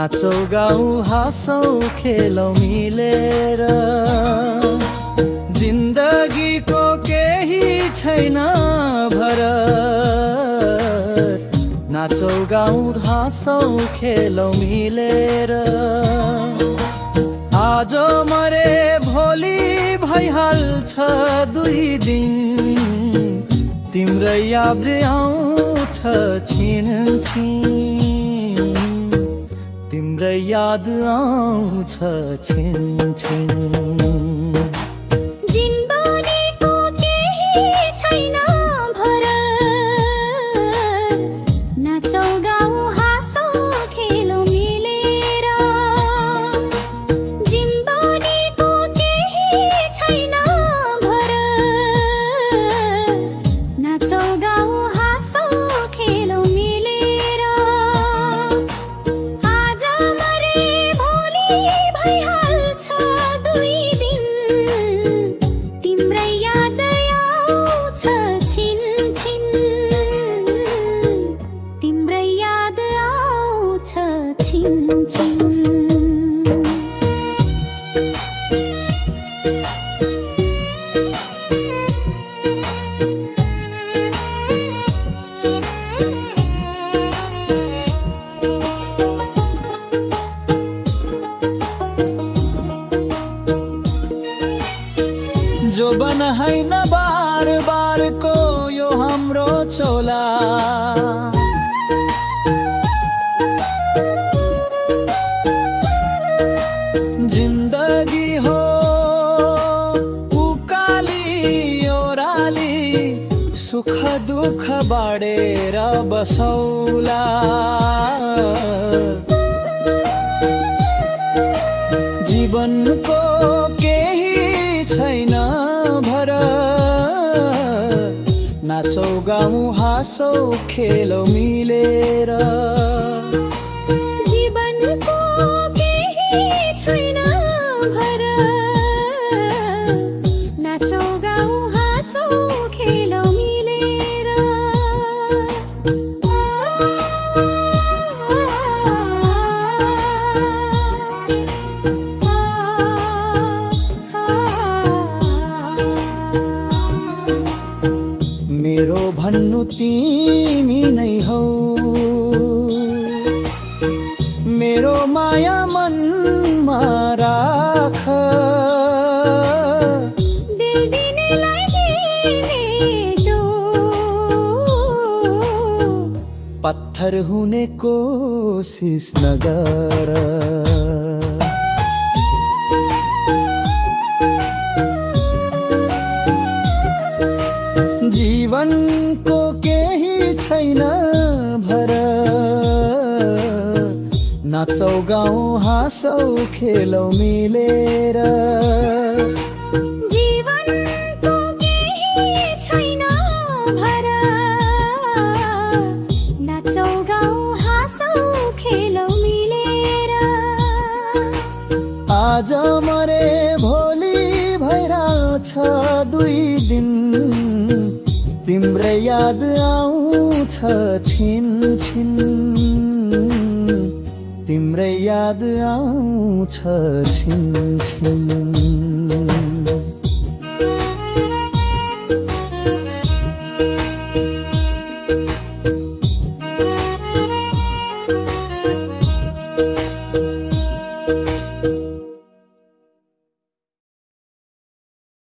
नाचौ गाउँ हाँसौँ खेलौँ मिलेर। जिन्दगीको केही छैन भरत, नाचौ गाउँ हाँसौँ खेलौँ मिलेर। आज मरे भोलि भइहाल्छ दुई दिन, तिम्रै याद आउँछ छिन छिन, तिम्रै याद आउँछ छिन छिन। जिन्दगीको केही छैन भरत, नाचौ गाउँ हाँसौँ खेलौँ मिलेर। जिन्दगीको केही छैन भरत, नाचौ गाउँ हाँसौँ खेलौँ मिलेर। आज मरे भोलि भइहाल्छ दुई दिन, तिम्रै याद आउँछ छिन छिन, तिम्रै याद आउँछ छिन छिन। जो बन हैन बार बार को यो हाम्रो चोला, जिन्दगी हो उकाली ओराली, सुख दुःख बाडेर बसौला। जीवनको केही छैन भरत, नाचौ गाउँ हाँसौँ खेलौँ मिलेर। जीवनको केही छैन भरत, नाचौ गाउँ हाँसौँ खेलौँ मिलेर। मेरो भन्नु तिमी नै हौ, मेरो माया मनमा राख। दिल दिनेलाई दिने जो, पत्थर हुने कोसिस नगर। जीवनको केही छैन भरत, नाचौ गाउँ हाँसौँ खेलौँ मिलेर। जीवनको केही छैन भरत, नाचौ गाउँ हाँसौँ खेलौँ मिलेर। आज मरे भोलि भइरहेछ दुई दिन, तिम्रै याद आउँछ छिन छिन, तिम्रै याद आउँछ छिन छिन।